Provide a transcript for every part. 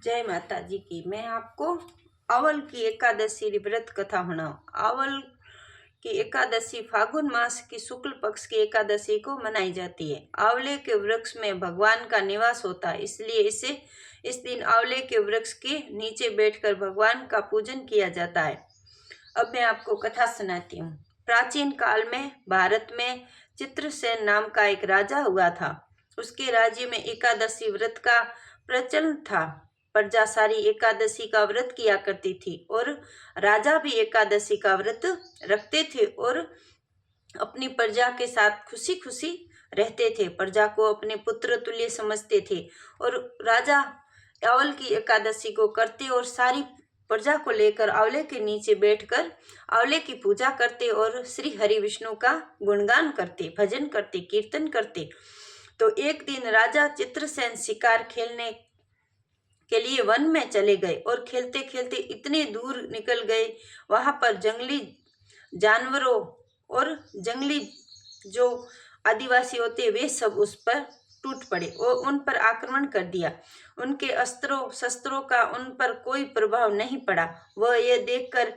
जय माता जी की। मैं आपको अवल की एकादशी व्रत कथा अवल की एकादशी फागुन मास की शुक्ल पक्ष की एकादशी को मनाई जाती है। आंवले के वृक्ष में भगवान का निवास होता है, इसलिए इस दिन आंवले के वृक्ष के नीचे बैठकर भगवान का पूजन किया जाता है। अब मैं आपको कथा सुनाती हूँ। प्राचीन काल में भारत में चित्रसेन नाम का एक राजा हुआ था। उसके राज्य में एकादशी व्रत का प्रचलन था। प्रजा सारी एकादशी का व्रत किया करती थी और राजा भी एकादशी का व्रत रखते थे और अपनी प्रजा के साथ खुशी खुशी रहते थे। प्रजा को अपने पुत्र तुल्य समझते थे और राजा अवल की एकादशी को करते और सारी प्रजा को लेकर आंवले के नीचे बैठकर आंवले की पूजा करते और श्री हरि विष्णु का गुणगान करते, भजन करते, कीर्तन करते। तो एक दिन राजा चित्रसेन शिकार खेलने के लिए वन में चले गए और खेलते खेलते इतने दूर निकल गए, वहां पर जंगली जानवरों और जंगली जो आदिवासी होते वे सब उस पर टूट पड़े और उन पर आक्रमण कर दिया। उनके अस्त्रों शस्त्रों का उन पर कोई प्रभाव नहीं पड़ा। वह ये देखकर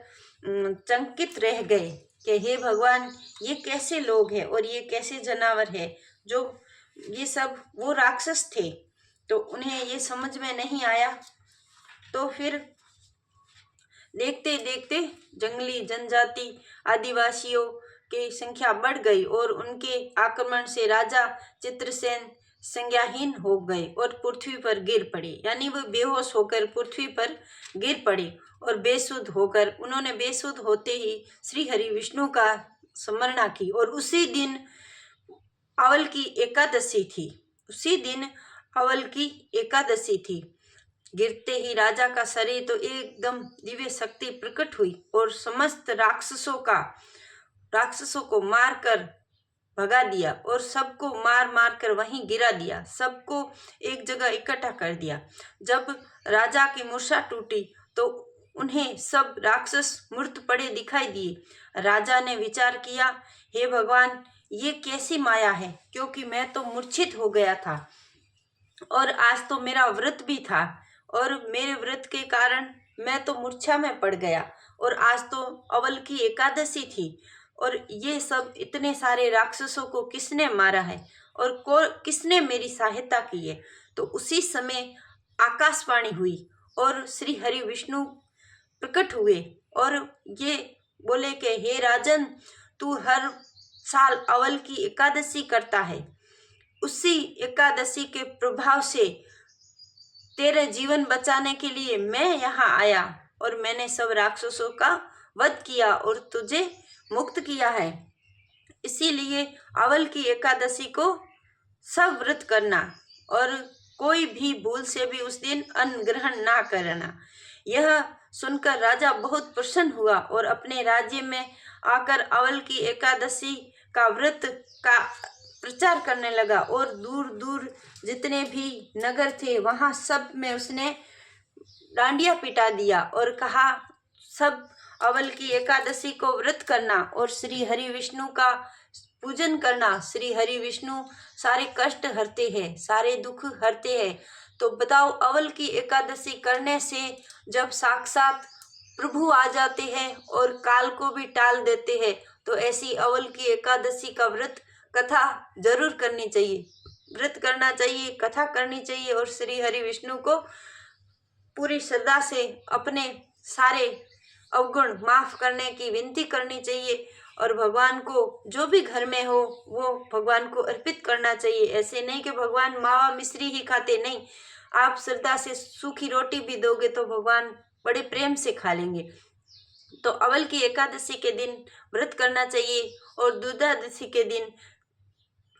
चकित रह गए कि हे भगवान, ये कैसे लोग हैं और ये कैसे जानवर है जो ये सब वो राक्षस थे। तो उन्हें ये समझ में नहीं आया। तो फिर देखते देखते जंगली जनजाति आदिवासियों की संख्या बढ़ गई और उनके आक्रमण से राजा चित्रसेन संज्ञाहीन हो गए और पृथ्वी पर गिर पड़े। यानी वो बेहोश होकर पृथ्वी पर गिर पड़े और बेसुध होकर उन्होंने बेसुध होते ही श्री हरि विष्णु का स्मरणा की। और उसी दिन अवल की एकादशी थी। उसी दिन अवल की एकादशी थी। गिरते ही राजा का शरीर तो एकदम दिव्य शक्ति प्रकट हुई और समस्त राक्षसों को मारकर भगा दिया और सबको मार मार कर वहीं गिरा दिया। सबको एक जगह इकट्ठा कर दिया। जब राजा की मूर्छा टूटी तो उन्हें सब राक्षस मृत पड़े दिखाई दिए। राजा ने विचार किया, हे भगवान, ये कैसी माया है, क्योंकि मैं तो मूर्छित हो गया था और आज तो मेरा व्रत भी था और मेरे व्रत के कारण मैं तो मूर्छा में पड़ गया और आज तो अवल की एकादशी थी और ये सब इतने सारे राक्षसों को किसने मारा है और किसने मेरी सहायता की है। तो उसी समय आकाशवाणी हुई और श्री हरि विष्णु प्रकट हुए और ये बोले कि हे राजन, तू हर साल अवल की एकादशी करता है। उसी एकादशी के प्रभाव से तेरे जीवन बचाने के लिए मैं यहाँ आया और मैंने सब राक्षसों का वध किया और तुझे मुक्त किया है। इसीलिए अवल की एकादशी को सब व्रत करना और कोई भी भूल से भी उस दिन अन्न ग्रहण ना करना। यह सुनकर राजा बहुत प्रसन्न हुआ और अपने राज्य में आकर अवल की एकादशी का व्रत का प्रचार करने लगा और दूर दूर जितने भी नगर थे वहां सब में उसने डांडिया पिटा दिया और कहा सब अवल की एकादशी को व्रत करना और श्री हरि विष्णु का पूजन करना। श्री हरि विष्णु सारे कष्ट हरते हैं, सारे दुख हरते हैं। तो बताओ, अवल की एकादशी करने से जब साक्षात प्रभु आ जाते हैं और काल को भी टाल देते हैं, तो ऐसी अवल की एकादशी का व्रत कथा जरूर करनी चाहिए, व्रत करना चाहिए, कथा करनी चाहिए और श्री हरि विष्णु को पूरी श्रद्धा से अपने सारे अवगुण माफ करने की विनती करनी चाहिए और भगवान को जो भी घर में हो वो भगवान को अर्पित करना चाहिए। ऐसे नहीं कि भगवान मावा मिश्री ही खाते, नहीं, आप श्रद्धा से सूखी रोटी भी दोगे तो भगवान बड़े प्रेम से खा लेंगे। तो अवल की एकादशी के दिन व्रत करना चाहिए और द्वादशी के दिन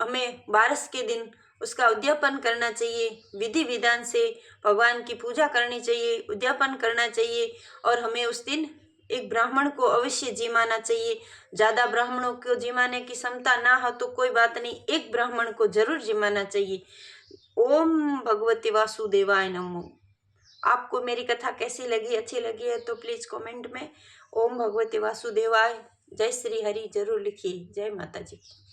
हमें 12 के दिन उसका उद्यापन करना चाहिए। विधि विधान से भगवान की पूजा करनी चाहिए, उद्यापन करना चाहिए और हमें उस दिन एक ब्राह्मण को अवश्य जिमाना चाहिए। ज़्यादा ब्राह्मणों को जिमाने की क्षमता ना हो तो कोई बात नहीं, एक ब्राह्मण को जरूर जिमाना चाहिए। ओम भगवते वासुदेवाय नमो। आपको मेरी कथा कैसी लगी, अच्छी लगी है तो प्लीज़ कमेंट में ओम भगवते वासुदेवाय जय श्री हरि जरूर लिखिए। जय माता जी की।